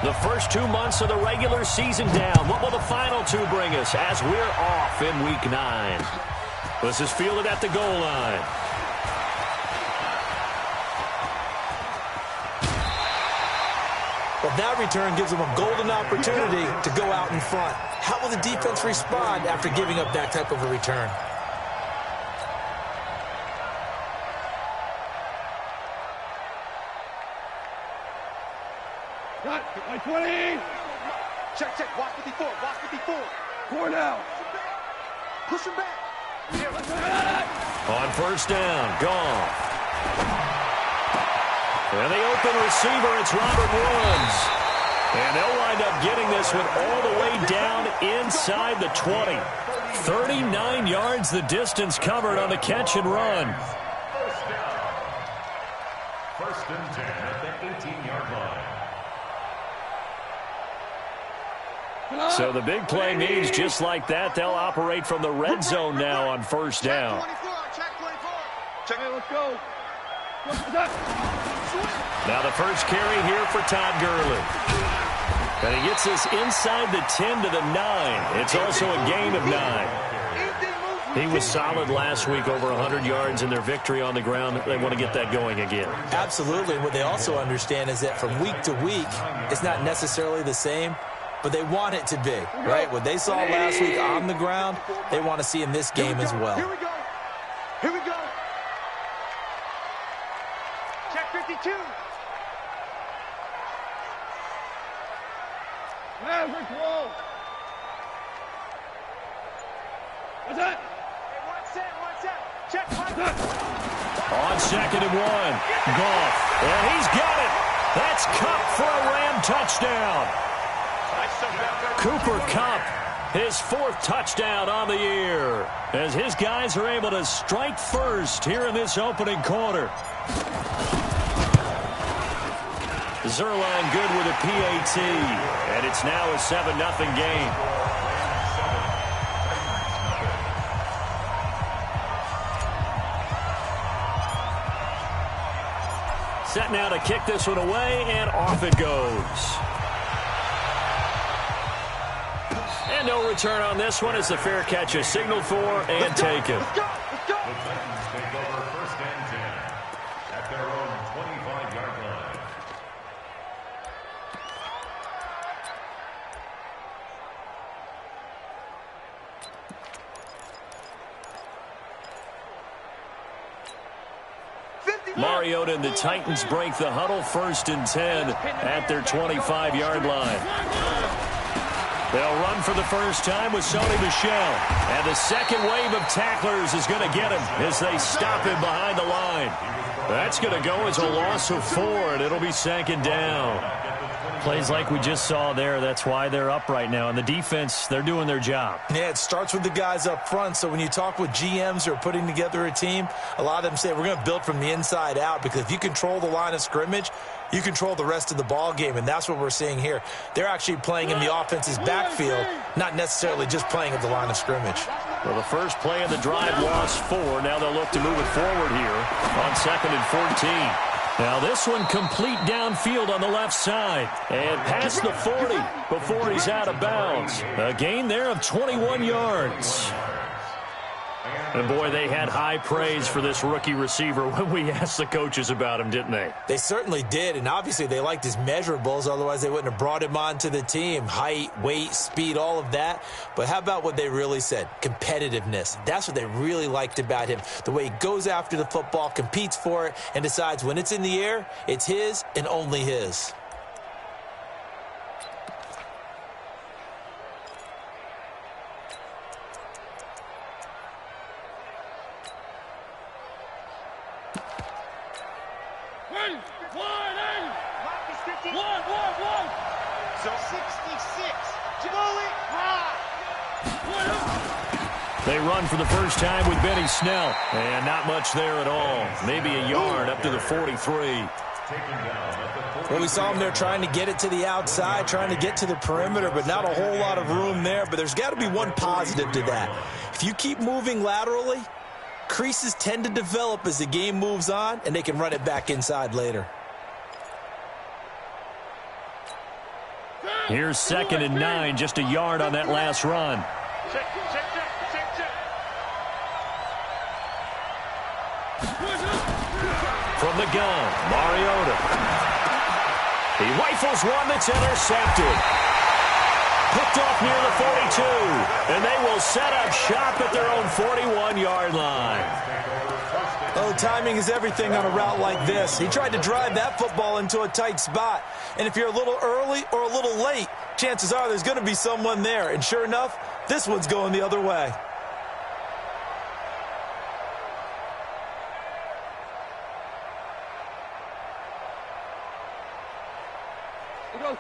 The first 2 months of the regular season down. What will the final two bring us as we're off in Week 9? This is fielded at the goal line. Well, that return gives them a golden opportunity to go out in front. How will the defense respond after giving up that type of a return? Cut. 20. Check, check. Watch it before. Watch it before. 4 now. Push him back. On first down, Goff. And the open receiver, it's Robert Woods. And they'll wind up getting this one all the way down inside the 20. 39 yards the distance covered on the catch and run. First and 10 at the 18-yard line. So the big play means just like that, they'll operate from the red zone now on first down. Check it, let's go. Now the first carry here for Todd Gurley. And he gets this inside the 10 to the 9. It's also a gain of 9. He was solid last week, over 100 yards in their victory on the ground. They want to get that going again. Absolutely. What they also understand is that from week to week, it's not necessarily the same, but they want it to be, right? What they saw last week on the ground, they want to see in this game as well. Here we go. Here we go. Check 52. Maverick roll. What's that? One set. Check. On second and 1, Goff. And he's got it. That's Kupp for a Ram touchdown. Cooper Kupp, his 4th touchdown on the year, as his guys are able to strike first here in this opening quarter. Zerline good with a PAT, and it's now a 7-0 game. Set now to kick this one away, and off it goes. And no return on this one. It's a fair catch is signaled for and taken. Let's go. The Titans take over first and 10 at their own 25-yard line. Mariota and the Titans break the huddle, first and 10 at their 25-yard line. They'll run for the first time with Sony Michel. And the second wave of tacklers is going to get him as they stop him behind the line. That's going to go as a loss of 4, and it'll be second down. Plays like we just saw there, that's why they're up right now. And the defense, they're doing their job. Yeah, it starts with the guys up front. So when you talk with GMs who are putting together a team, a lot of them say we're going to build from the inside out, because if you control the line of scrimmage, you control the rest of the ball game, and that's what we're seeing here. They're actually playing in the offense's backfield, not necessarily just playing at the line of scrimmage. Well, the first play of the drive lost 4. Now they'll look to move it forward here on second and 14. Now this one complete downfield on the left side and past the 40 before he's out of bounds. A gain there of 21 yards. And, boy, they had high praise for this rookie receiver when we asked the coaches about him, didn't they? They certainly did, and obviously they liked his measurables. Otherwise, they wouldn't have brought him onto the team. Height, weight, speed, all of that. But how about what they really said? Competitiveness. That's what they really liked about him. The way he goes after the football, competes for it, and decides when it's in the air, it's his and only his. They run for the first time with Benny Snell. And not much there at all. Maybe a yard up to the 43. Well, we saw him there trying to get it to the outside, trying to get to the perimeter, but not a whole lot of room there. But there's got to be one positive to that. If you keep moving laterally, creases tend to develop as the game moves on, and they can run it back inside later. Here's 2nd and 9, just a yard on that last run. Check. From the gun, Mariota. He rifles one that's intercepted. Picked off near the 42, and they will set up shop at their own 41-yard line. Oh, timing is everything on a route like this. He tried to drive that football into a tight spot. And if you're a little early or a little late, chances are there's going to be someone there. And sure enough, this one's going the other way.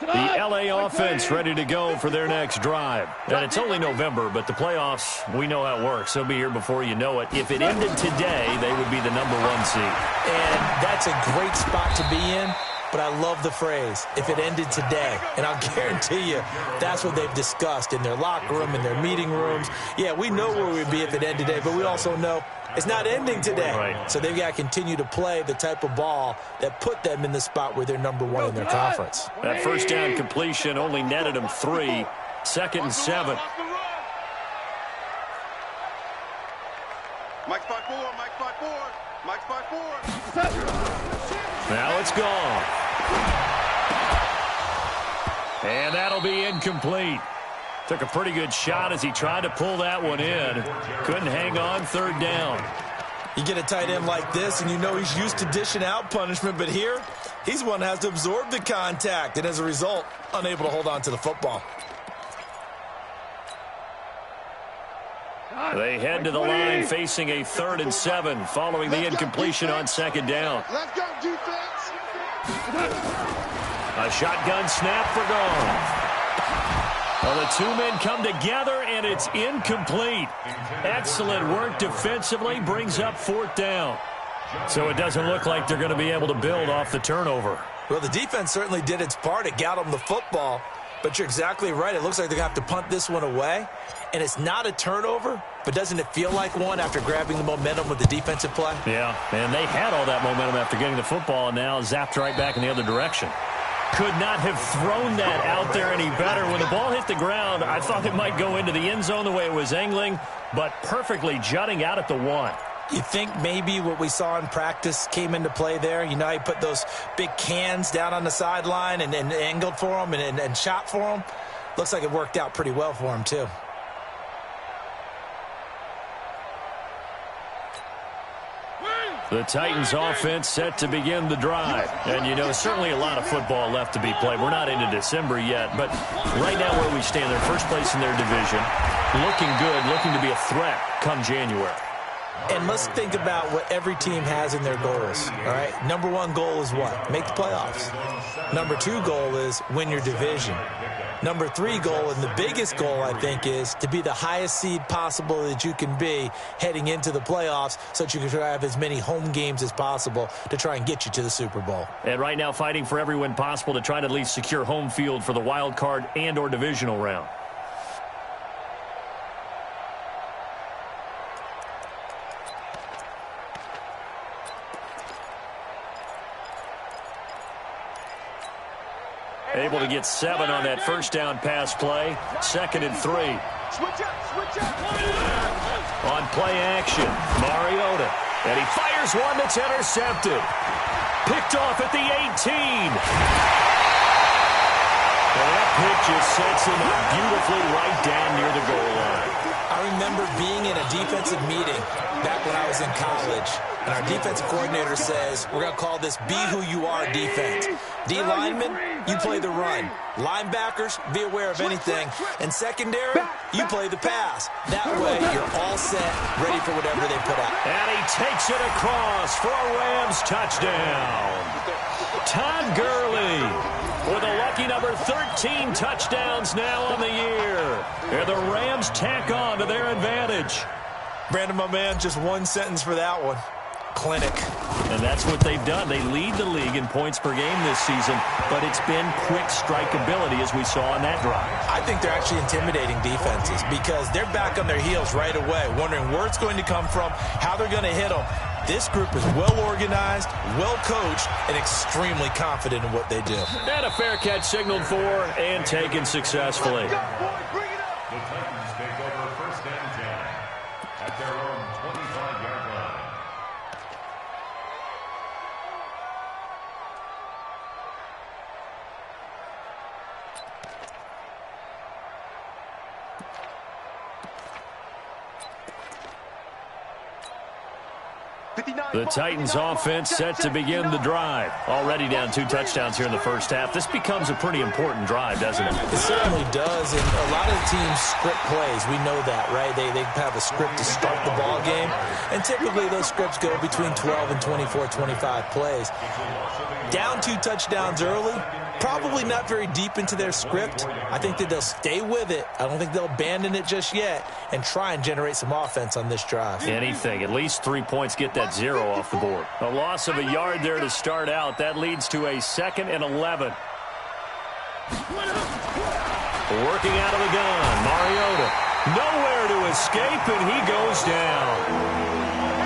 The LA offense ready to go for their next drive. And it's only November, but the playoffs, we know how it works. They'll be here before you know it. If it ended today, they would be the #1 seed. And that's a great spot to be in, but I love the phrase, if it ended today. And I'll guarantee you, that's what they've discussed in their locker room, in their meeting rooms. Yeah, we know where we'd be if it ended today, but we also know it's not ending today. Right. So they've got to continue to play the type of ball that put them in the spot where they're #1 in their conference. That first down completion only netted them 3. 2nd and 7. Mike's 5-4, Mike's 5-4, Mike's 5-4. Now it's gone. And that'll be incomplete. Took a pretty good shot as he tried to pull that one in. Couldn't hang on, 3rd down. You get a tight end like this, and you know he's used to dishing out punishment, but here, he's the one that has to absorb the contact, and as a result, unable to hold on to the football. They head to the line facing a 3rd and 7 following the incompletion on 2nd down. Let's go, defense. A shotgun snap for gone. Well, the two men come together, and it's incomplete. Excellent work defensively, brings up 4th down. So it doesn't look like they're going to be able to build off the turnover. Well, the defense certainly did its part. It got them the football. But you're exactly right. It looks like they're going to have to punt this one away. And it's not a turnover, but doesn't it feel like one after grabbing the momentum with the defensive play? Yeah, and they had all that momentum after getting the football, and now zapped right back in the other direction. Could not have thrown that out there any better. When the ball hit the ground, I thought it might go into the end zone the way it was angling, but perfectly jutting out at the 1. You think maybe what we saw in practice came into play there? You know, he put those big cans down on the sideline and angled for them and shot for them. Looks like it worked out pretty well for him, too. The Titans offense set to begin the drive. And, you know, certainly a lot of football left to be played. We're not into December yet, but right now where we stand, they're first place in their division. Looking good, looking to be a threat come January. And let's think about what every team has in their goals, all right? #1 goal is what? Make the playoffs. #2 goal is win your division. #3 goal, and the biggest goal, I think, is to be the highest seed possible that you can be heading into the playoffs so that you can try to have as many home games as possible to try and get you to the Super Bowl. And right now fighting for every win possible to try to at least secure home field for the wild card and or divisional round. Able to get 7 on that first down pass play. 2nd and 3. Switch up. On play action, Mariota. And he fires one that's intercepted. Picked off at the 18. And that pitch just sets him up beautifully right down near the goal line. I remember being in a defensive meeting back when I was in college, and our defensive coordinator says, we're going to call this Be Who You Are defense. D linemen, you play the run. Linebackers, be aware of anything. And secondary, you play the pass. That way, you're all set, ready for whatever they put out. And he takes it across for a Rams touchdown. Todd Gurley with a lucky number 13 touchdowns now on the year. And the Rams tack on to their advantage. Brandon, my man, just one sentence for that one. Clinic. And that's what they've done. They lead the league in points per game this season, but it's been quick strikeability as we saw on that drive. I think they're actually intimidating defenses because they're back on their heels right away, wondering where it's going to come from, how they're going to hit them. This group is well organized, well coached, and extremely confident in what they do. And a fair catch signaled for and taken successfully. The Titans take over first and 10 at their own 25-yard line. The Titans offense set to begin the drive. Already down 2 touchdowns here in the first half. This becomes a pretty important drive, doesn't it? It certainly does, and a lot of teams script plays. We know that, right? They have a script to start the ball game, and typically those scripts go between 12 and 24, 25 plays. Down 2 touchdowns early, probably not very deep into their script. I think that they'll stay with it. I don't think they'll abandon it just yet and try and generate some offense on this drive. Anything. At least 3 points, get that 0 off the board. A loss of a yard there to start out. That leads to a 2nd and 11. Working out of the gun. Mariota. Nowhere to escape, and he goes down.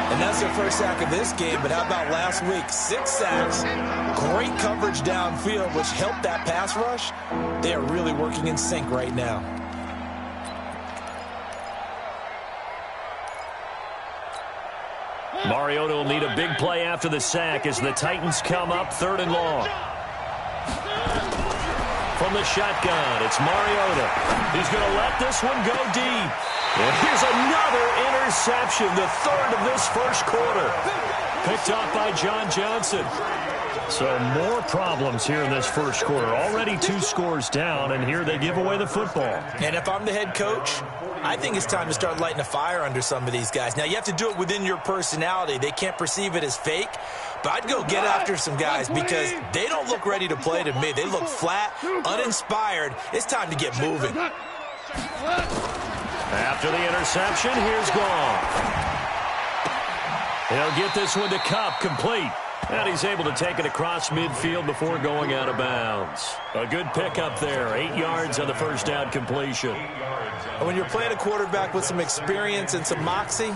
And that's their first sack of this game, but how about last week? 6 sacks, great coverage downfield, which helped that pass rush. They are really working in sync right now. Mariota will need a big play after the sack as the Titans come up 3rd and long. From the shotgun, it's Mariota. He's going to let this one go deep. And here's another interception, the 3rd of this first quarter. Picked off by John Johnson. So more problems here in this first quarter. Already 2 scores down, and here they give away the football. And if I'm the head coach, I think it's time to start lighting a fire under some of these guys. Now, you have to do it within your personality. They can't perceive it as fake. But I'd go get after some guys because they don't look ready to play to me. They look flat, uninspired. It's time to get moving. After the interception, here's Goff. He'll get this one to Kupp, complete. And he's able to take it across midfield before going out of bounds. A good pickup there. 8 yards on the first down completion. And when you're playing a quarterback with some experience and some moxie,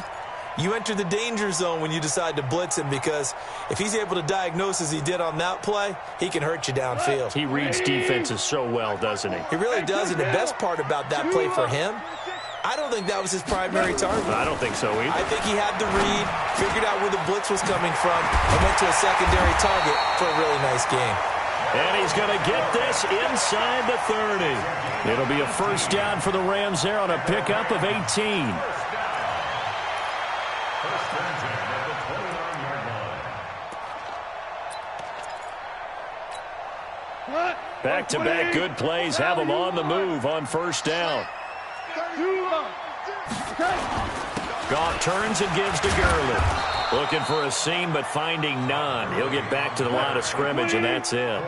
you enter the danger zone when you decide to blitz him, because if he's able to diagnose as he did on that play, he can hurt you downfield. He reads defenses so well, doesn't he? He really does, and the best part about that play for him, I don't think that was his primary target. I don't think so either. I think he had the read, figured out where the blitz was coming from, and went to a secondary target for a really nice game. And he's going to get this inside the 30. It'll be a first down for the Rams there on a pickup of 18. Back-to-back good plays have them on the move on first down. Goff turns and gives to Gurley. Looking for a seam, but finding none. He'll get back to the line of scrimmage, and that's it.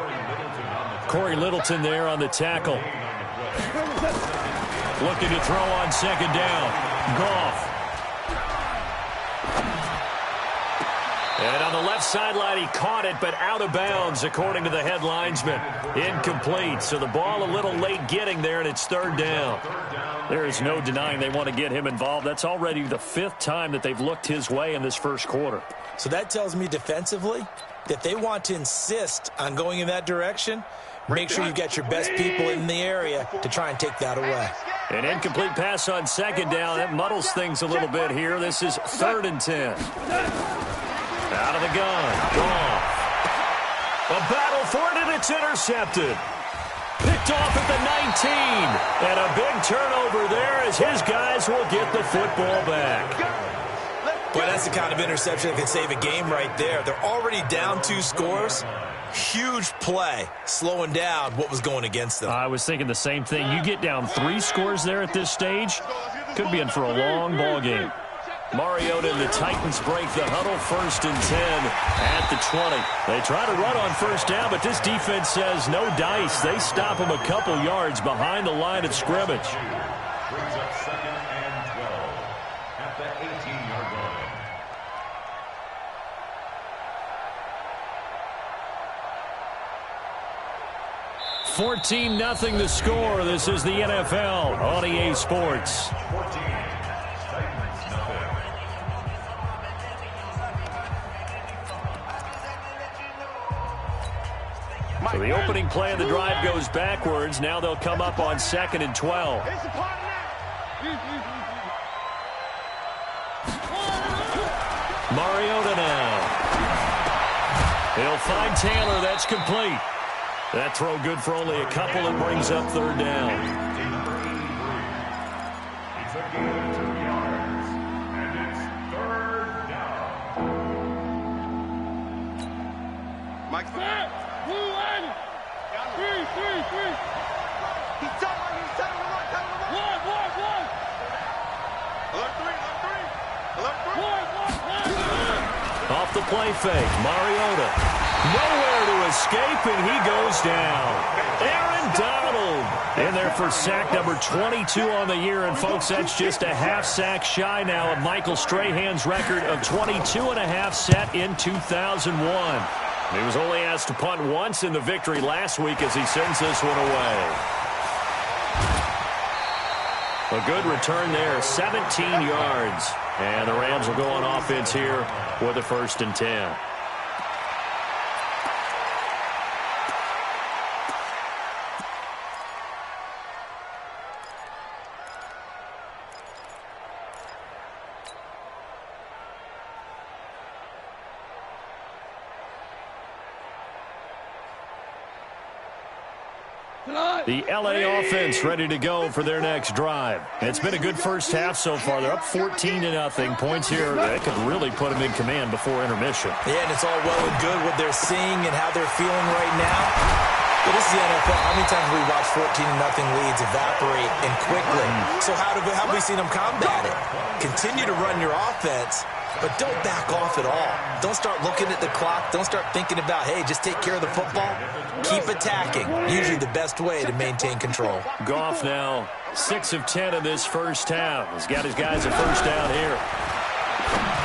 Corey Littleton there on the tackle. Looking to throw on second down. Goff. And on the left sideline, he caught it, but out of bounds, according to the head linesman. Incomplete, so the ball a little late getting there, and it's 3rd down. There is no denying they want to get him involved. That's already the 5th time that they've looked his way in this first quarter. So that tells me defensively that they want to insist on going in that direction. Make sure you've got your best people in the area to try and take that away. An incomplete pass on second down. That muddles things a little bit here. This is 3rd and 10. Out of the gun. Goff. A battle for it, and it's intercepted. Picked off at the 19. And a big turnover there as his guys will get the football back. Boy, that's the kind of interception that can save a game right there. They're already down 2 scores. Huge play, slowing down what was going against them. I was thinking the same thing. You get down 3 scores there at this stage, could be in for a long ball game. Mariota and the Titans break the huddle, 1st and 10 at the 20. They try to run on first down, but this defense says no dice. They stop them a couple yards behind the line of scrimmage. Brings up 2nd and 12 at the 18-yard line. 14-0 the score. This is the NFL on EA Sports. 14. the opening play of the drive goes backwards. Now they'll come up on 2nd and 12. It's a part of that. Mariota now. He'll find Taylor. That's complete. That throw good for only a couple. It brings up 3rd down. It's a gain of 2 yards, and it's 3rd down. Mike. He's telling him to run. Alert 3. Off the play fake, Mariota. Nowhere to escape, and he goes down. Aaron Donald in there for sack number 22 on the year. And, folks, that's just a half sack shy now of Michael Strahan's record of 22.5 set in 2001. He was only asked to punt once in the victory last week as he sends this one away. A good return there, 17 yards. And the Rams will go on offense here with a 1st and 10. The L.A. offense ready to go for their next drive. It's been a good first half so far. They're up 14-0. Points here that could really put them in command before intermission. Yeah, and it's all well and good what they're seeing and how they're feeling right now. But this is the NFL. How many times have we watched 14-0 leads evaporate and quickly? So how have we seen them combat it? Continue to run your offense, but don't back off at all. Don't start looking at the clock. Don't start thinking about, hey, just take care of the football. Keep attacking. Usually the best way to maintain control. Goff now 6 of 10 in this first half. He's got his guys a 1st down here.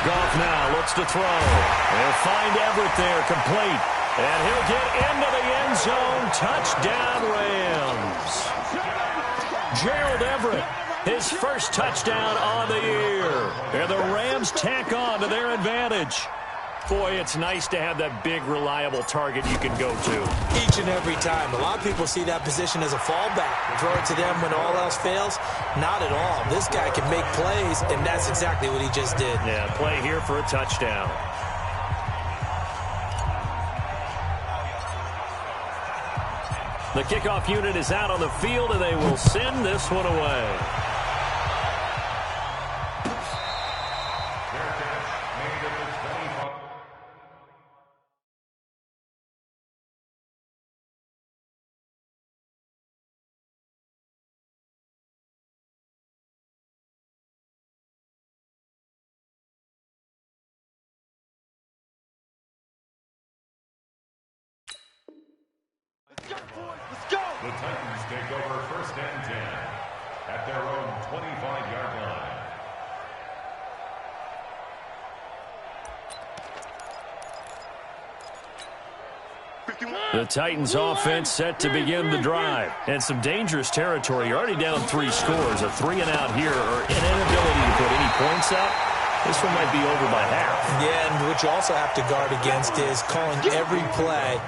Goff now looks to throw. They'll find Everett there, complete. And he'll get into the end zone. Touchdown, Rams. Gerald Everett, his first touchdown on the year. And the Rams tack on to their advantage. Boy, it's nice to have that big, reliable target you can go to. Each and every time. A lot of people see that position as a fallback. Throw it to them when all else fails. Not at all. This guy can make plays, and that's exactly what he just did. Yeah, play here for a touchdown. The kickoff unit is out on the field, and they will send this one away. The Titans take over 1st and 10 at their own 25-yard line. The Titans offense set to begin the drive. And some dangerous territory. You're already down 3 scores. A 3-and-out here or an inability to put any points up. This one might be over by half. Yeah, and what you also have to guard against is calling every play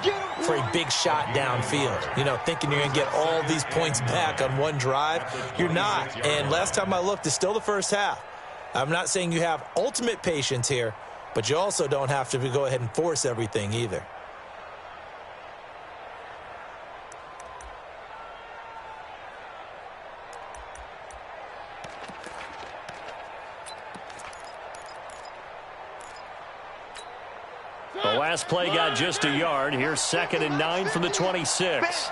for a big shot downfield. You know, thinking you're going to get all these points back on one drive. You're not. And last time I looked, it's still the first half. I'm not saying you have ultimate patience here, but you also don't have to go ahead and force everything either. The last play got just a yard. Here's 2nd and 9 from the 26.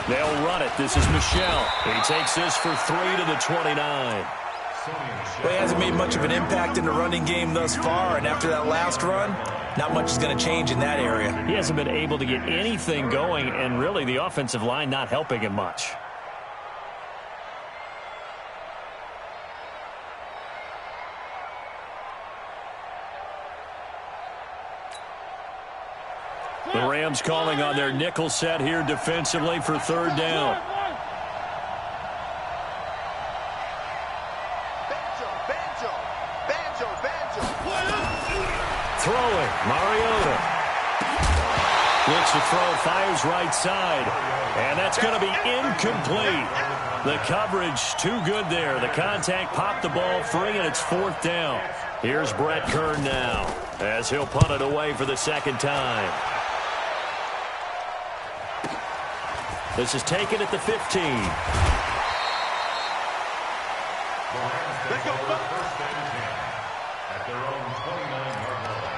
They'll run it. This is Michelle. He takes this for 3 to the 29. Well, he hasn't made much of an impact in the running game thus far, and after that last run, not much is going to change in that area. He hasn't been able to get anything going, and really the offensive line not helping him much. The Rams calling on their nickel set here defensively for 3rd down. Throwing. Mariota looks to throw, fires right side. And that's going to be incomplete. The coverage too good there. The contact popped the ball free, and it's 4th down. Here's Brett Kern now as he'll punt it away for the second time. This is taken at the 15. Let's go. First and 10 at their own 29-yard line.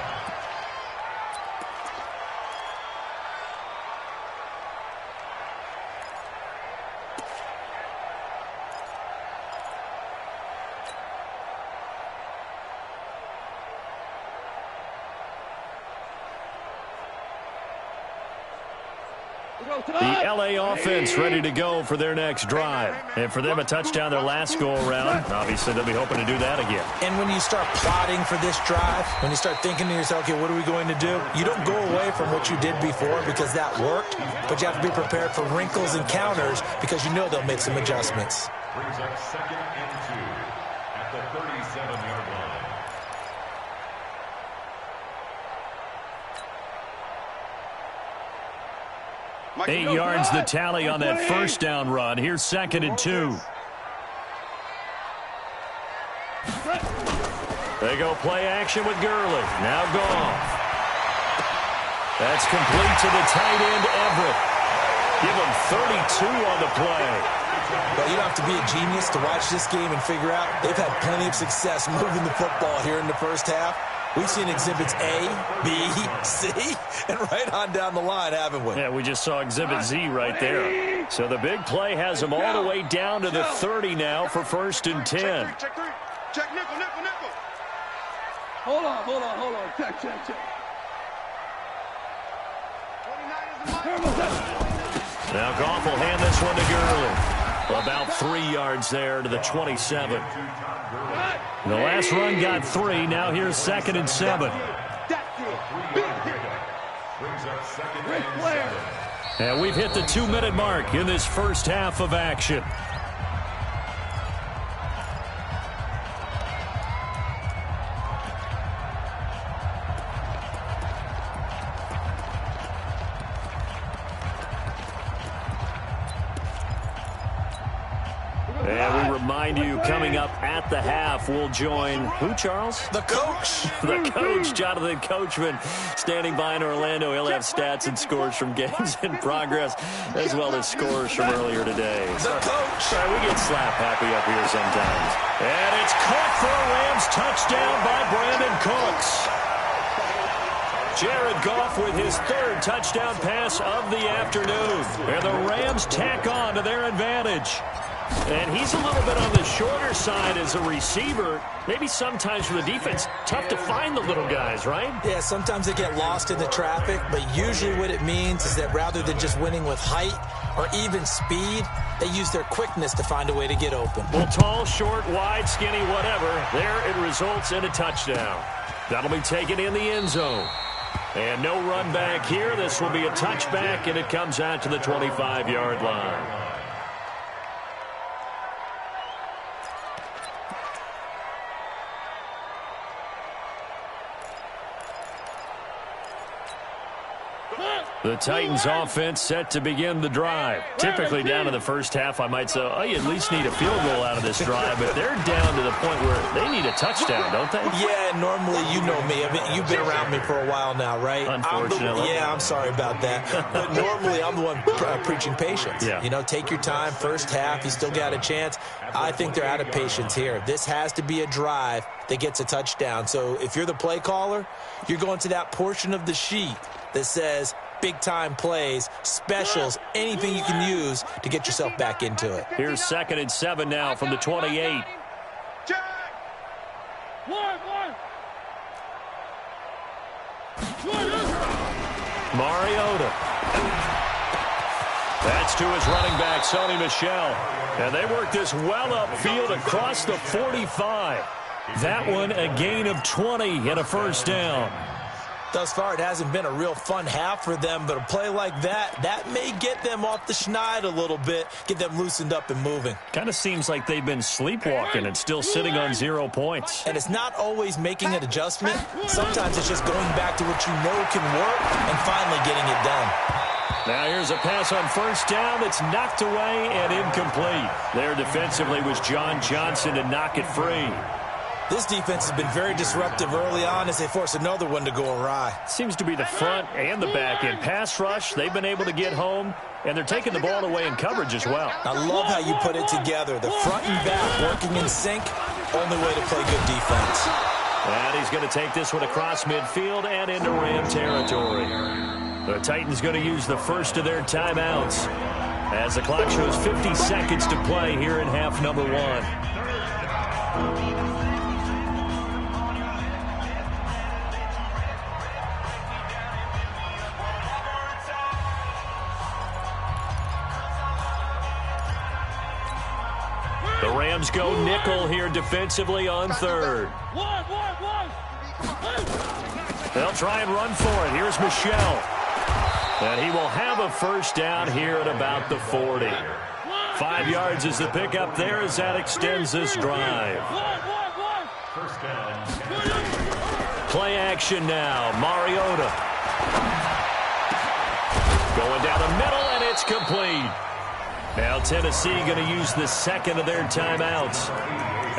The L.A. offense ready to go for their next drive. And for them, a touchdown their last go-around. Obviously, they'll be hoping to do that again. And when you start plotting for this drive, when you start thinking to yourself, okay, what are we going to do? You don't go away from what you did before because that worked, but you have to be prepared for wrinkles and counters because you know they'll make some adjustments. Brings up 2nd and 2 at the 37-yard line. 8 yards the tally on that first down run. Here's 2nd and 2. They go play action with Gurley. Now Goff. That's complete to the tight end, Everett. Give him 32 on the play. Well, you don't have to be a genius to watch this game and figure out they've had plenty of success moving the football here in the first half. We've seen exhibits A, B, C, and right on down the line, haven't we? Yeah, we just saw exhibit Z right there. So the big play has them all the way down to the 30 now for 1st and 10. Check 3. Check nickel. Hold on. Check. 29 is the mic. Now Goff will hand this one to Gurley. About 3 yards there to the 27. The last run got 3. Now here's 2nd and 7. And we've hit the 2-minute mark in this first half of action. And we remind you, coming up at the half, we'll join who, Charles? The coach. The coach, Jonathan Coachman, standing by in Orlando. He'll have stats and scores from games in progress, as well as scores from earlier today. The coach. Sorry, we get slap happy up here sometimes. And it's caught for a Rams touchdown by Brandon Cooks. Jared Goff with his 3rd touchdown pass of the afternoon. And the Rams tack on to their advantage. And he's a little bit on the shorter side as a receiver. Maybe sometimes for the defense, tough to find the little guys, right? Yeah, sometimes they get lost in the traffic, but usually what it means is that rather than just winning with height or even speed, they use their quickness to find a way to get open. Well, tall, short, wide, skinny, whatever, there it results in a touchdown. That'll be taken in the end zone. And no run back here. This will be a touchback, and it comes out to the 25-yard line. The Titans offense set to begin the drive. Typically down to the first half, I might say, oh, you at least need a field goal out of this drive, but they're down to the point where they need a touchdown, don't they? Yeah, normally, you know me. I mean, you've been around me for a while now, right? Unfortunately. I'm sorry about that. But normally, I'm the one preaching patience. Yeah. You know, take your time. First half, you still got a chance. I think they're out of patience here. This has to be a drive that gets a touchdown. So if you're the play caller, you're going to that portion of the sheet that says big-time plays, specials, anything you can use to get yourself back into it. Here's 2nd and 7 now from the 28. Check. Mariota. That's to his running back, Sony Michel. And they work this well upfield across the 45. That one a gain of 20 and a first down. Thus far, it hasn't been a real fun half for them, but a play like that may get them off the schneid a little bit, get them loosened up and moving. Kind of seems like they've been sleepwalking and still sitting on 0 points. And it's not always making an adjustment. Sometimes it's just going back to what you know can work and finally getting it done. Now here's a pass on first down that's knocked away and incomplete. There defensively was John Johnson to knock it free. This defense has been very disruptive early on as they force another one to go awry. Seems to be the front and the back end. Pass rush, they've been able to get home, and they're taking the ball away in coverage as well. I love how you put it together. The front and back working in sync, only way to play good defense. And he's going to take this one across midfield and into Ram territory. The Titans going to use the first of their timeouts as the clock shows 50 seconds to play here in half number 1. The Rams go nickel here defensively on third. They'll try and run for it. Here's Michel. And he will have a first down here at about the 40. 5 yards is the pickup there as that extends this drive. First down. Play action now. Mariota. Going down the middle, and it's complete. Now Tennessee going to use the second of their timeouts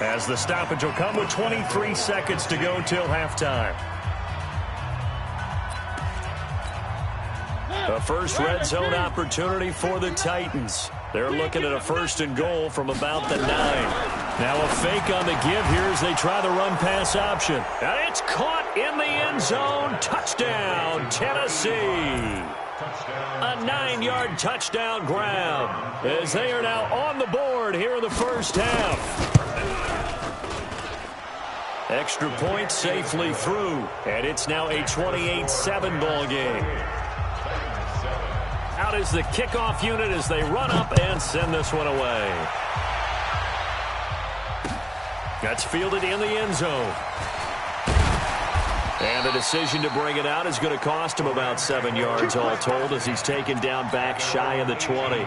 as the stoppage will come with 23 seconds to go till halftime. A first red zone opportunity for the Titans. They're looking at a first and goal from about the 9. Now a fake on the give here as they try the run-pass option. And it's caught in the end zone. Touchdown, Tennessee. A 9-yard touchdown grab as they are now on the board here in the first half. Extra point safely through, and it's now a 28-7 ball game. Out is the kickoff unit as they run up and send this one away. That's fielded in the end zone. And the decision to bring it out is going to cost him about 7 yards all told as he's taken down back shy of the 20.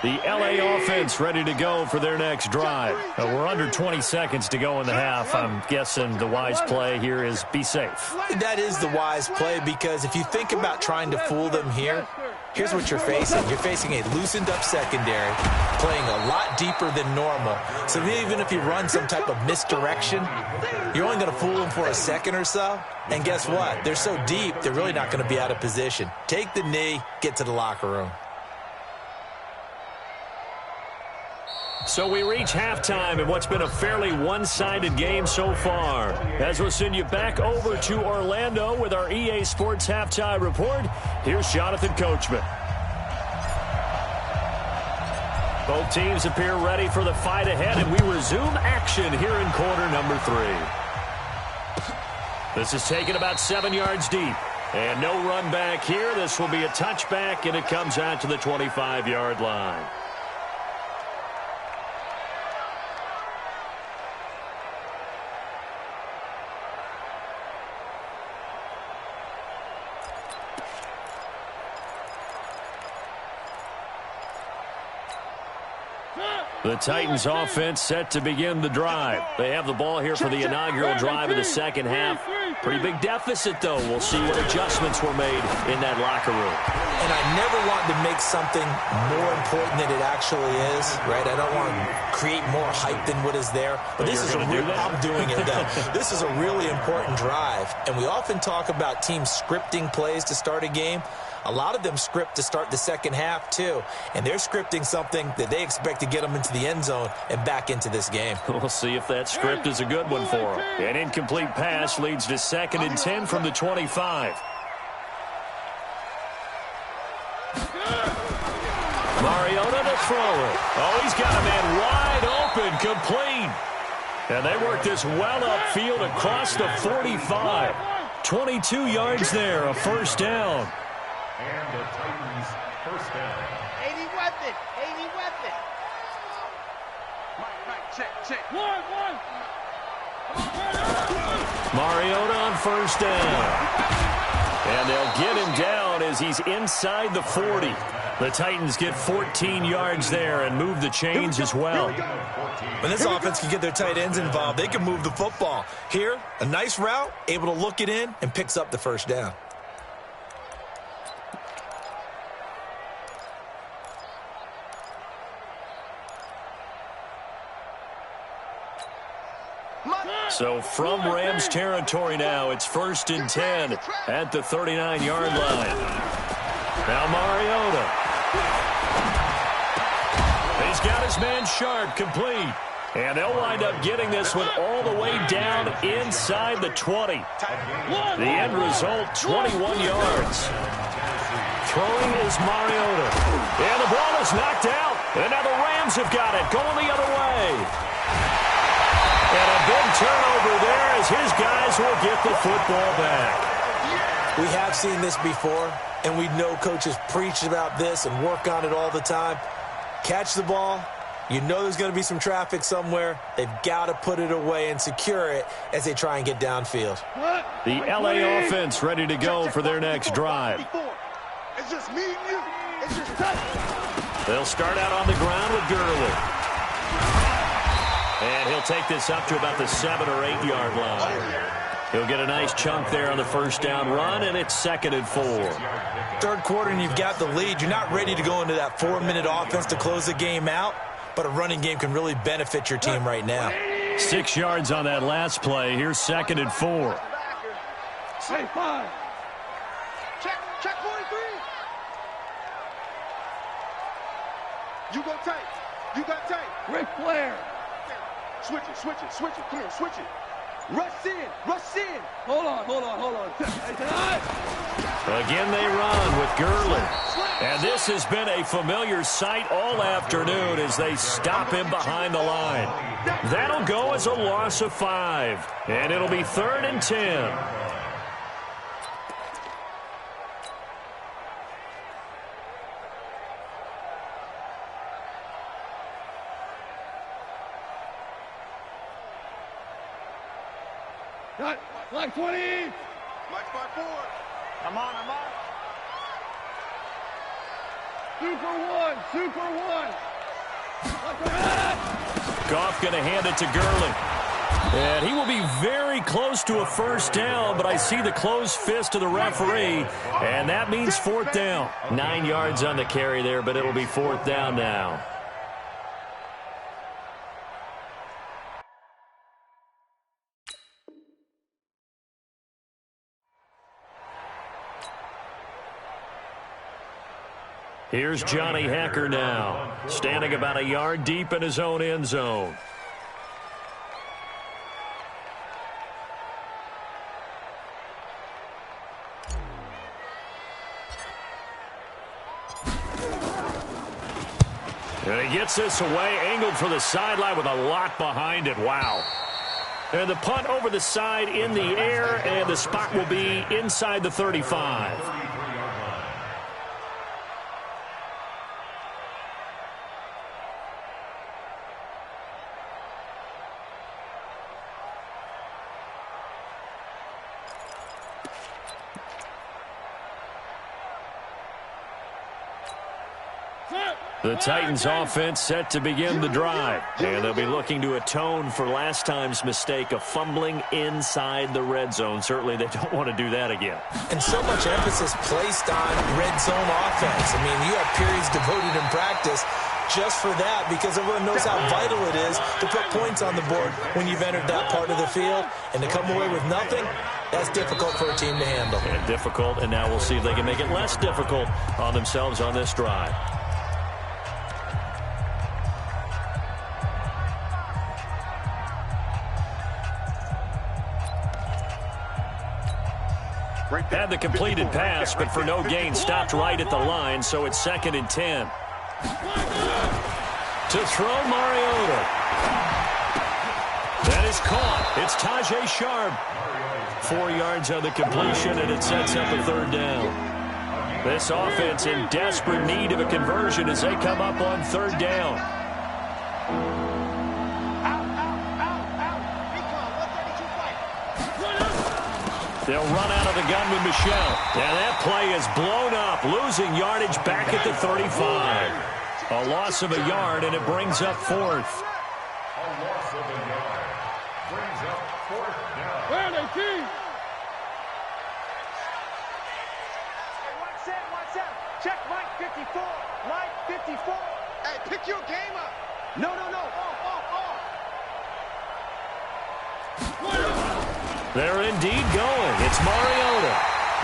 The LA offense ready to go for their next drive. We're under 20 seconds to go in the half. I'm guessing the wise play here is be safe. That is the wise play because if you think about trying to fool them here, here's what you're facing. You're facing a loosened up secondary, playing a lot deeper than normal. So even if you run some type of misdirection, you're only going to fool them for a second or so. And guess what? They're so deep, they're really not going to be out of position. Take the knee, get to the locker room. So we reach halftime in what's been a fairly one-sided game so far. As we'll send you back over to Orlando with our EA Sports Halftime Report, here's Jonathan Coachman. Both teams appear ready for the fight ahead, and we resume action here in quarter number 3. This is taken about 7 yards deep. And no run back here. This will be a touchback, and it comes out to the 25-yard line. The Titans offense set to begin the drive. They have the ball here for the inaugural drive of the second half. Pretty big deficit, though. We'll see what adjustments were made in that locker room. And I never want to make something more important than it actually is, right? I don't want to create more hype than what is there. But this is I'm doing it, though. This is a really important drive. And we often talk about teams scripting plays to start a game. A lot of them script to start the second half, too. And they're scripting something that they expect to get them into the end zone and back into this game. We'll see if that script is a good one for them. An incomplete pass leads to 2nd and 10 from the 25. Mariota to throw it. Oh, he's got a man wide open, complete. And they work this well upfield across the 45. 22 yards there, a first down. And the Titans first down. 80 weapon. 80 weapon. Right, check. 1. Mariota on first down. And they'll get him down as he's inside the 40. The Titans get 14 yards there and move the chains as well. When this offense can get their tight ends involved, they can move the football. Here, a nice route, able to look it in, and picks up the first down. So from Rams territory now, it's 1st and 10 at the 39-yard line. Now Mariota. He's got his man Sharp complete. And they'll wind up getting this one all the way down inside the 20. The end result, 21 yards. Throwing is Mariota. And the ball is knocked out. And now the Rams have got it, going the other way. And a big turnover there as his guys will get the football back. We have seen this before, and we know coaches preach about this and work on it all the time. Catch the ball. You know there's going to be some traffic somewhere. They've got to put it away and secure it as they try and get downfield. The LA offense ready to go for their next drive. It's just me and you. It's just us. They'll start out on the ground with Gurley. And he'll take this up to about the 7 or 8 yard line. He'll get a nice chunk there on the first down run, and it's 2nd and 4. Third quarter, and you've got the lead. You're not ready to go into that 4-minute offense to close the game out, but a running game can really benefit your team right now. 6 yards on that last play. Here's 2nd and 4. Say 5. Check 43. You go tight. You got tight. Ric Flair. Switch it. Come on, switch it. Rush in. Hold on. Again they run with Gurley. And this has been a familiar sight all afternoon as they stop him behind the line. That'll go as a loss of 5. And it'll be 3rd and 10. Like 20. Mike 5-4. I'm on. Super one. Goff going to hand it to Gurley. And he will be very close to a first down, but I see the closed fist of the referee, and that means 4th down. 9 yards on the carry there, but it'll be 4th down now. Here's Johnny Hecker now, standing about a yard deep in his own end zone. And he gets this away, angled for the sideline with a lot behind it. Wow. And the punt over the side in the air, and the spot will be inside the 35. The Titans offense set to begin the drive, and they'll be looking to atone for last time's mistake of fumbling inside the red zone. Certainly they don't want to do that again. And so much emphasis placed on red zone offense. I mean, you have periods devoted in practice just for that because everyone knows how vital it is to put points on the board when you've entered that part of the field. And to come away with nothing, that's difficult for a team to handle. And difficult, and now we'll see if they can make it less difficult on themselves on this drive. Had the completed pass, but for no gain, stopped right at the line, so it's 2nd and 10. To throw Mariota. That is caught. It's Tajay Sharp. 4 yards on the completion, and it sets up a 3rd down. This offense in desperate need of a conversion as they come up on 3rd down. They'll run out of the gun with Michelle. And that play is blown up, losing yardage back at the 35. A loss of a yard, and it brings up fourth. A loss of a yard. Brings up fourth down. Where are they, team? Watch out. Check Mike 54. Mike 54. Hey, pick your game up. No. Off. They're indeed going. It's Mariota.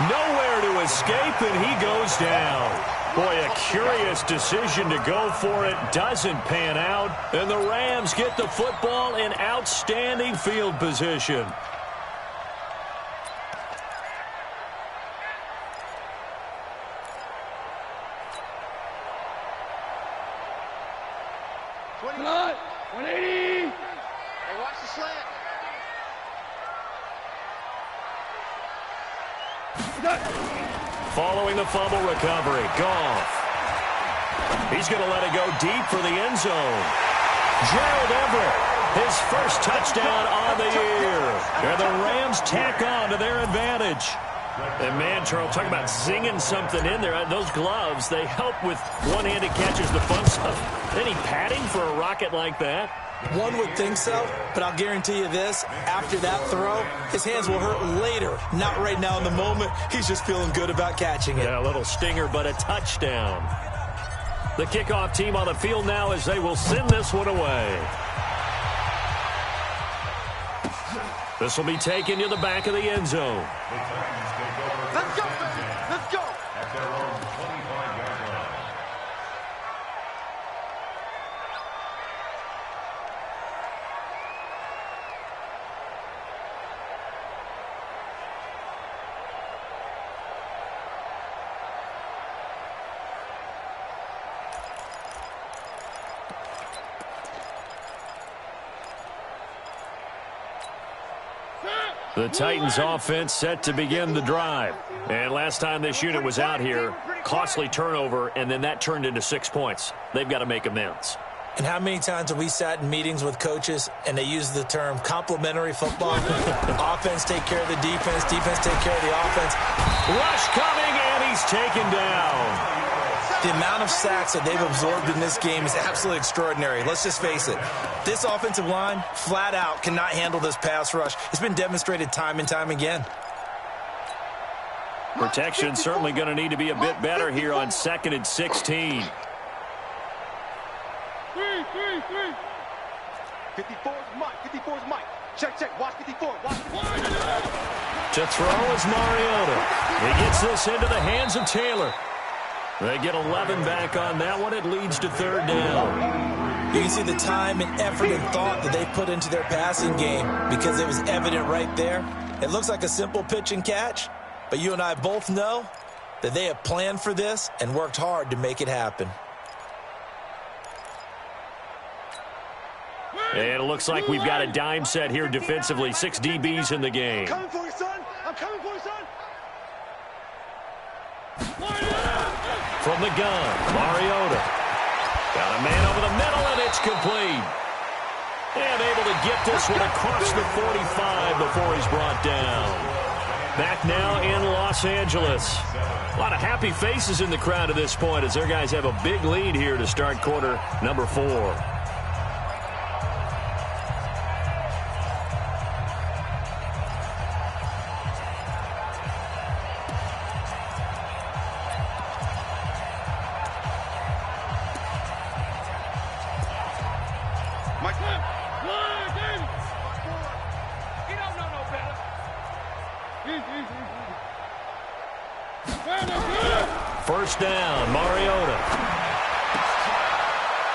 Nowhere to escape, and he goes down. Boy, a curious decision to go for it. Doesn't pan out. And the Rams get the football in outstanding field position. Not 180. Hey, watch the slant. Following the fumble recovery, Goff. He's going to let it go deep for the end zone. Gerald Everett, his first touchdown on the year. And the Rams tack on to their advantage. And man, Charles, talk about zinging something in there. Those gloves, they help with one-handed catches, the fun stuff. Any padding for a rocket like that? One would think so, but I'll guarantee you this. After that throw, his hands will hurt later. Not right now in the moment. He's just feeling good about catching it. Yeah, a little stinger, but a touchdown. The kickoff team on the field now as they will send this one away. This will be taken to the back of the end zone. The Titans take over. Let's go, baby. Let's go. At their own 25-yard line. The Titans offense set to begin the drive. And last time this unit was out here, costly turnover, and then that turned into 6 points. They've got to make amends. And how many times have we sat in meetings with coaches and they use the term complementary football? Offense take care of the defense, defense take care of the offense. Rush coming, and he's taken down. The amount of sacks that they've absorbed in this game is absolutely extraordinary. Let's just face it. This offensive line, flat out, cannot handle this pass rush. It's been demonstrated time and time again. Protection certainly going to need to be a bit better here on 2nd and 16. 54 is Mike. 54 is Mike. Check. Watch 54. Watch 54. To throw is Mariota. He gets this into the hands of Taylor. They get 11 back on that one. It leads to 3rd down. You can see the time and effort and thought that they put into their passing game because it was evident right there. It looks like a simple pitch and catch, but you and I both know that they have planned for this and worked hard to make it happen. And it looks like we've got a dime set here defensively. 6 DBs in the game. Coming for you, son. I'm coming for you, son. From the gun, Mariota. Got a man over the middle, and it's complete. And able to get this one across the 45 before he's brought down. Back now in Los Angeles. A lot of happy faces in the crowd at this point as their guys have a big lead here to start quarter number 4. First down, Mariota.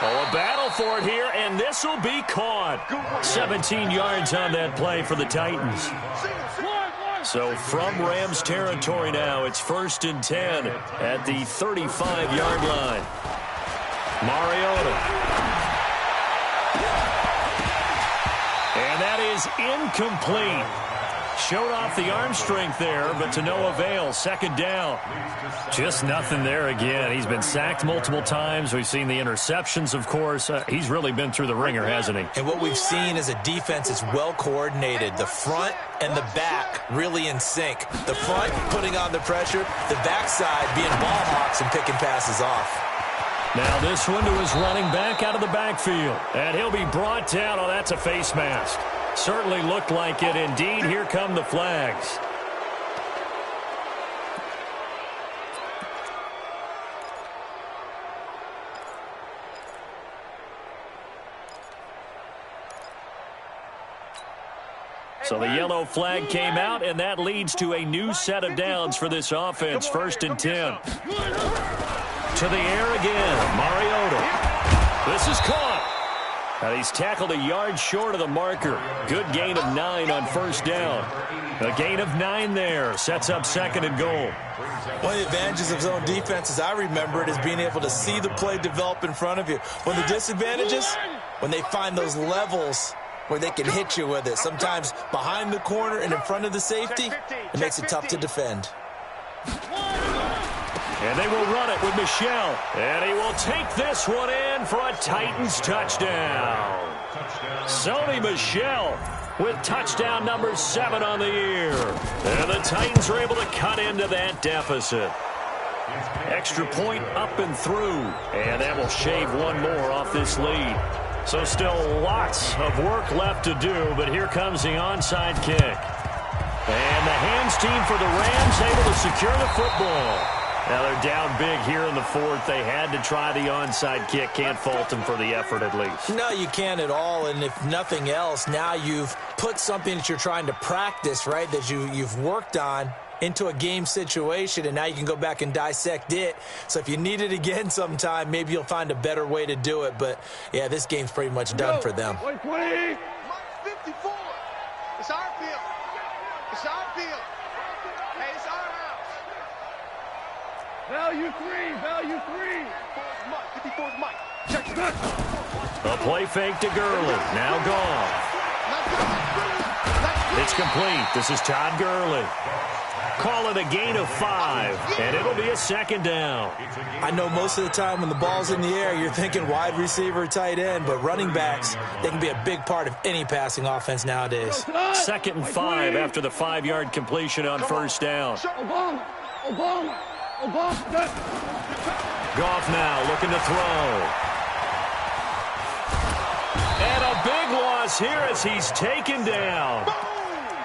Oh, a battle for it here, and this will be caught. 17 yards on that play for the Titans. So from Rams territory now, it's 1st and 10 at the 35-yard line. Mariota. And that is incomplete. Showed off the arm strength there, but to no avail. Second down. Just nothing there again. He's been sacked multiple times. We've seen the interceptions, of course. He's really been through the ringer, hasn't he? And what we've seen is a defense that's well coordinated. The front and the back really in sync. The front putting on the pressure, the backside being ball hawks and picking passes off. Now this one to his running back out of the backfield. And he'll be brought down. Oh, that's a face mask. Certainly looked like it. Indeed, here come the flags. So the yellow flag came out, and that leads to a new set of downs for this offense. 1st and 10. To the air again. Mariota. This is caught. He's tackled a yard short of the marker. Good gain of 9 on 1st down. A gain of 9 there. Sets up 2nd and goal. One of the advantages of zone defense, as I remember it, is being able to see the play develop in front of you. One of the disadvantages, when they find those levels where they can hit you with it. Sometimes behind the corner and in front of the safety, it makes it tough to defend. And they will run it with Michel. And he will take this one in for a Titans touchdown. Sony Michel with touchdown number 7 on the year. And the Titans are able to cut into that deficit. Extra point up and through. And that will shave one more off this lead. So still lots of work left to do, but here comes the onside kick. And the hands team for the Rams able to secure the football. Now they're down big here in the 4th. They had to try the onside kick. Can't fault them for the effort at least. No, you can't at all. And if nothing else, now you've put something that you're trying to practice, right, that you've worked on into a game situation, and now you can go back and dissect it. So if you need it again sometime, maybe you'll find a better way to do it. But, yeah, this game's pretty much done for them. 54. It's our field. It's our field. Hey, it's our house. Value 3. 54 is Mike. Check it out. A play fake to Gurley. Now gone. It's complete. This is Todd Gurley. Call it a gain of 5, and it'll be a 2nd down. I know most of the time when the ball's in the air, you're thinking wide receiver, tight end, but running backs, they can be a big part of any passing offense nowadays. 2nd and 5 after the 5-yard completion on 1st down. Obama. Goff now looking to throw. And a big loss here as he's taken down.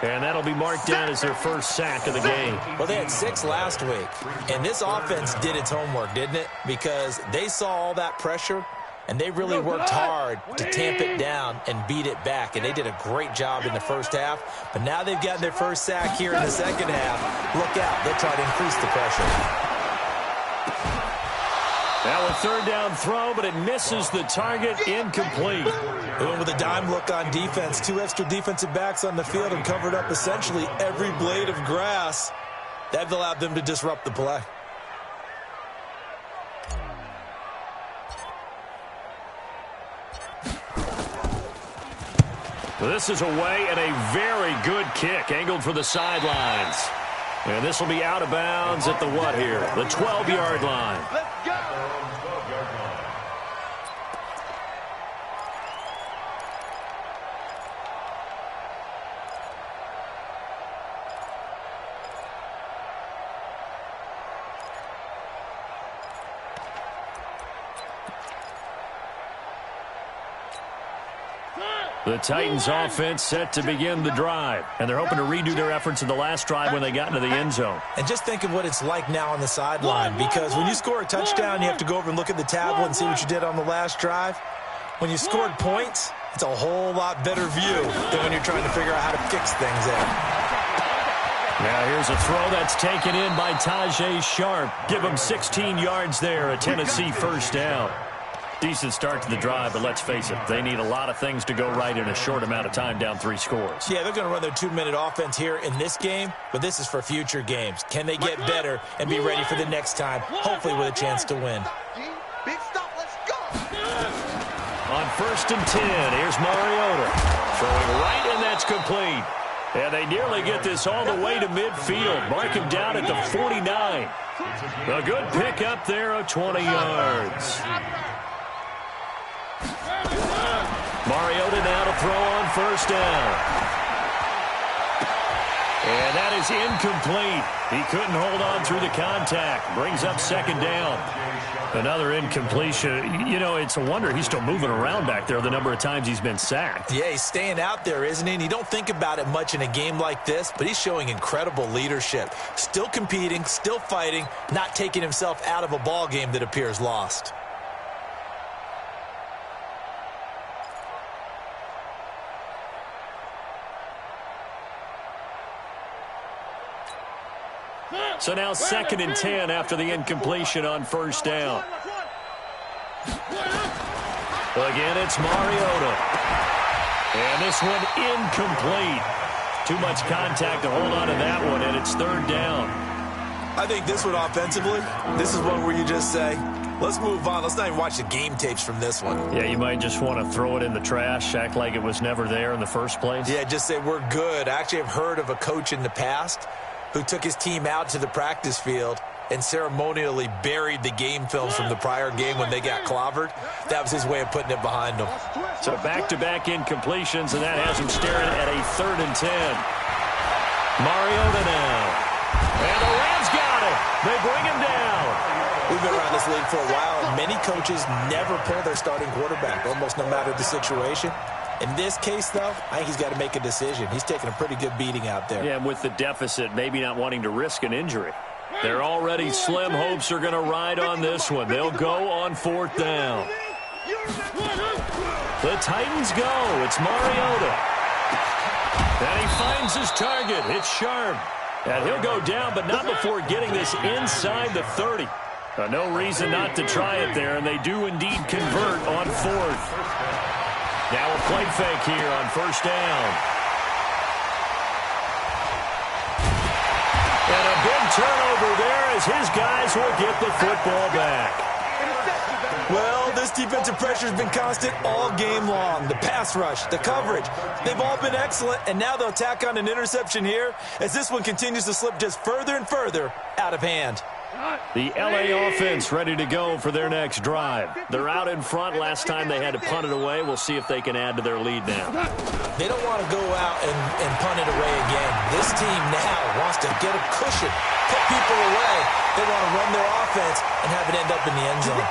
And that'll be marked down as their first sack of the game. Well, they had 6 last week, and this offense did its homework, didn't it? Because they saw all that pressure, and they really worked hard to tamp it down and beat it back. And they did a great job in the first half. But now they've gotten their first sack here in the second half. Look out. They'll try to increase the pressure. Now a 3rd down throw, but it misses the target. Incomplete. They went with a dime look on defense. 2 extra defensive backs on the field and covered up essentially every blade of grass. That allowed them to disrupt the play. This is away and a very good kick, angled for the sidelines. And this will be out of bounds at the what here? The 12-yard line. Let's go. The Titans offense set to begin the drive. And they're hoping to redo their efforts in the last drive when they got into the end zone. And just think of what it's like now on the sideline, because when you score a touchdown, you have to go over and look at the tablet and see what you did on the last drive. When you scored points, it's a whole lot better view than when you're trying to figure out how to fix things there. Now here's a throw that's taken in by Tajay Sharp. Give him 16 yards there, a Tennessee first down. Decent start to the drive, but let's face it, they need a lot of things to go right in a short amount of time, down 3 scores. Yeah, they're going to run their 2-minute offense here in this game, but this is for future games. Can they get better and be ready for the next time, hopefully with a chance to win? Big stop, let's go. On 1st and 10, here's Mariota. Throwing right, and that's complete. And they nearly get this all the way to midfield. Mark him down at the 49. A good pick up there of 20 yards. Mariota now to throw on first down. And that is incomplete. He couldn't hold on through the contact. Brings up second down. Another incompletion. You know, it's a wonder he's still moving around back there the number of times he's been sacked. Yeah, he's staying out there, isn't he? And you don't think about it much in a game like this, but he's showing incredible leadership. Still competing, still fighting, not taking himself out of a ball game that appears lost. So now 2nd and 10 after the incompletion on first down. Again, it's Mariota. And this one incomplete. Too much contact to hold on to that one, and it's 3rd down. I think this one offensively, this is one where you just say, let's move on. Let's not even watch the game tapes from this one. Yeah, you might just want to throw it in the trash, act like it was never there in the first place. Yeah, just say we're good. I actually have heard of a coach in the past who took his team out to the practice field and ceremonially buried the game films from the prior game when they got clobbered. That was his way of putting it behind them. So back-to-back incompletions, and that has him staring at a 3rd and 10. Mariota now. And the Rams got it. They bring him down. We've been around this league for a while, and many coaches never pull their starting quarterback, almost no matter the situation. In this case, though, I think he's got to make a decision. He's taking a pretty good beating out there. Yeah, and with the deficit, maybe not wanting to risk an injury. Their already slim hopes are going to ride on this one. They'll go on 4th down. The Titans go. It's Mariota. And he finds his target. It's Sharp. And he'll go down, but not before getting this inside the 30. No reason not to try it there, and they do indeed convert on 4th. Now a play fake here on first down. And a big turnover there as his guys will get the football back. Well, this defensive pressure has been constant all game long. The pass rush, the coverage, they've all been excellent, and now they'll tack on an interception here as this one continues to slip just further and further out of hand. The LA offense ready to go for their next drive. They're out in front. Last time they had to punt it away. We'll see if they can add to their lead now. They don't want to go out and punt it away again. This team now wants to get a cushion, put people away. They want to run their offense and have it end up in the end zone.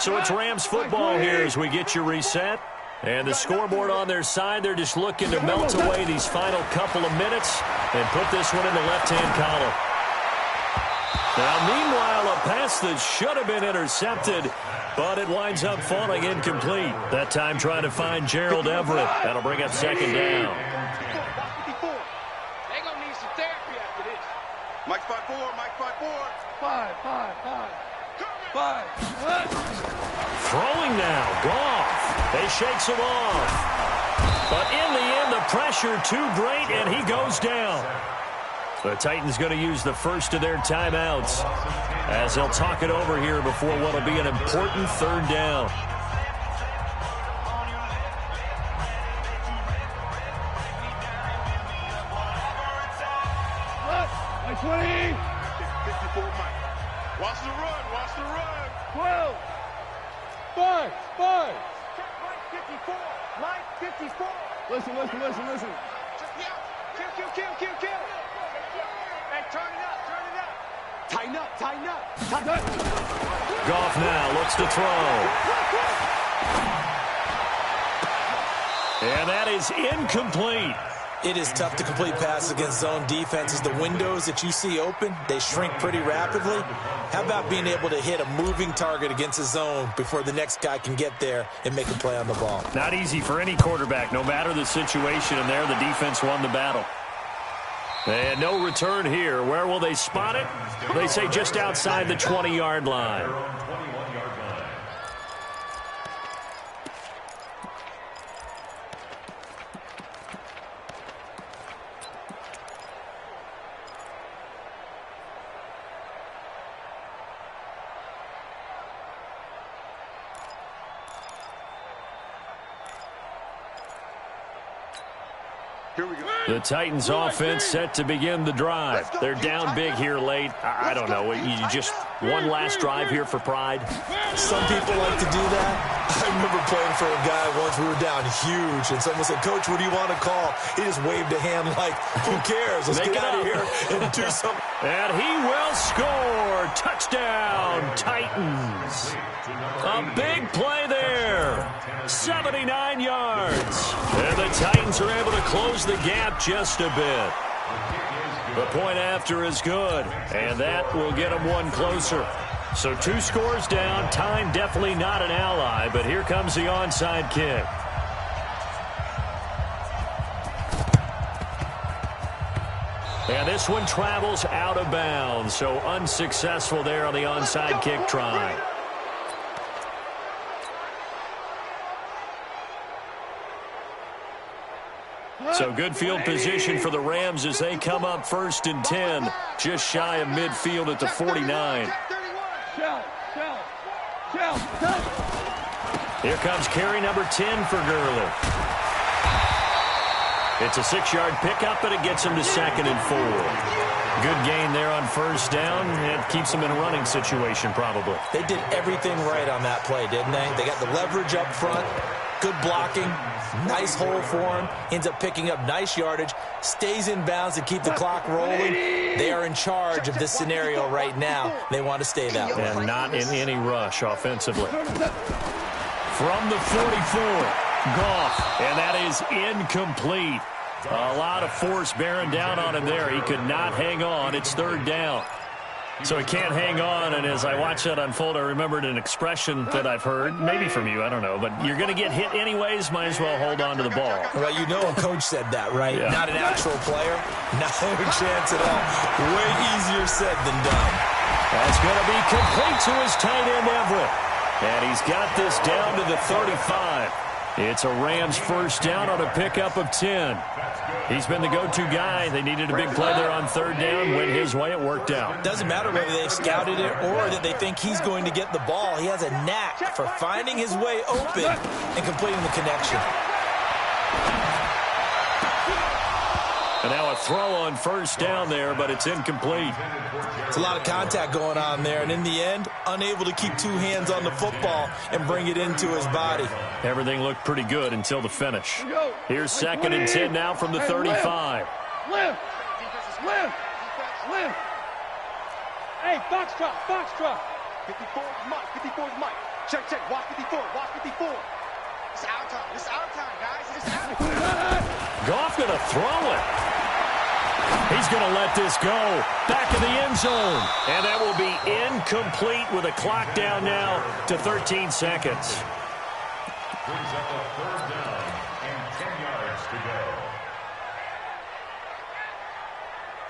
So it's Rams football here as we get you reset. And the scoreboard on their side, they're just looking to melt away these final couple of minutes and put this one in the left-hand column. Now, meanwhile, a pass that should have been intercepted, but it winds up falling incomplete. That time trying to find Gerald Everett. That'll bring up 2nd down. They're going to need some therapy after this. Mike 5-4, Mike 5-4. 5. Throwing now, Goff. They shakes him off. But in the end, the pressure too great, and he goes down. The Titans going to use the first of their timeouts as they'll talk it over here before what will be an important 3rd down. Like 20. 54, Mike. Watch the run, watch the run. 12. 5. Mike 54, Mike 54. Listen. Kill. Hey, turn it up. Tighten up. Goff now looks to throw. And that is incomplete. It is tough to complete passes against zone defenses. The windows that you see open, they shrink pretty rapidly. How about being able to hit a moving target against a zone before the next guy can get there and make a play on the ball? Not easy for any quarterback, no matter the situation, and there the defense won the battle. And no return here. Where will they spot it? They say just outside the 20-yard line. The Titans offense set to begin the drive. They're down big here late. I don't know. You just one last drive here for pride? Some people like to do that. I remember playing for a guy once. We were down huge, and someone said, "Coach, what do you want to call?" He just waved a hand like, "Who cares? Let's get out of here and do something." And he will score. Touchdown, Titans. A big play there. 79 yards. And the Titans are able to close the gap just a bit. The point after is good, and that will get them one closer. So 2 scores down. Time definitely not an ally, but here comes the onside kick. And this one travels out of bounds, so unsuccessful there on the onside kick try. So good field position for the Rams as they come up 1st and 10, just shy of midfield at the 49. Here comes carry number 10 for Gurley. It's a 6-yard pickup, but it gets him to 2nd and 4. Good gain there on 1st down. It keeps him in a running situation, probably. They did everything right on that play, didn't they? They got the leverage up front, good blocking, nice hole for him, ends up picking up nice yardage, stays in bounds to keep the clock rolling. They are in charge of this scenario right now. They want to stay that way. And not in any rush offensively. From the 44, Goff, and that is incomplete. A lot of force bearing down on him there. He could not hang on. It's 3rd down. So he can't hang on, and as I watch that unfold, I remembered an expression that I've heard, maybe from you, I don't know, but you're going to get hit anyways, might as well hold on to the ball. Well, you know a coach said that, right? Yeah. Not an actual player. No chance at all. Way easier said than done. That's going to be complete to his tight end, Everett. And he's got this down to the 35. It's a Rams 1st down on a pickup of 10. He's been the go-to guy. They needed a big play there on 3rd down. Went his way. It worked out. Doesn't matter whether they've scouted it or that they think he's going to get the ball. He has a knack for finding his way open and completing the connection. And now a throw on 1st down there, but it's incomplete. It's a lot of contact going on there, and in the end, unable to keep 2 hands on the football and bring it into his body. Everything looked pretty good until the finish. Here's 2nd and 10 now from the 35. Lift. Hey, box truck. 54 is Mike. 54 is Mike. Check. Watch 54. It's our time, guys. It's our time. Goff going to throw it. He's going to let this go. Back in the end zone. And that will be incomplete with a clock down now to 13 seconds. Brings up a 3rd down and 10 yards to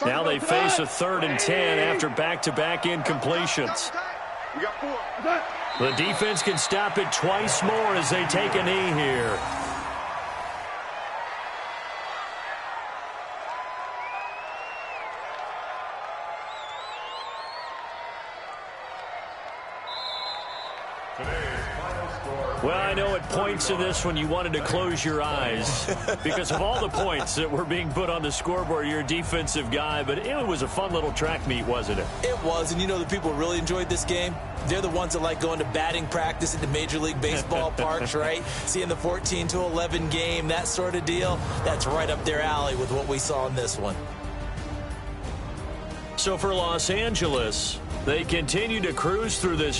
go. Now they face a 3rd and 10 after back-to-back incompletions. We got 4. The defense can stop it twice more as they take a knee here. Well, I know at points in this when you wanted to close your eyes because of all the points that were being put on the scoreboard. You're a defensive guy, but it was a fun little track meet, wasn't it? It was, and you know the people really enjoyed this game? They're the ones that like going to batting practice at the Major League Baseball parks, right? Seeing the 14-11 game, that sort of deal. That's right up their alley with what we saw in this one. So for Los Angeles, they continue to cruise through this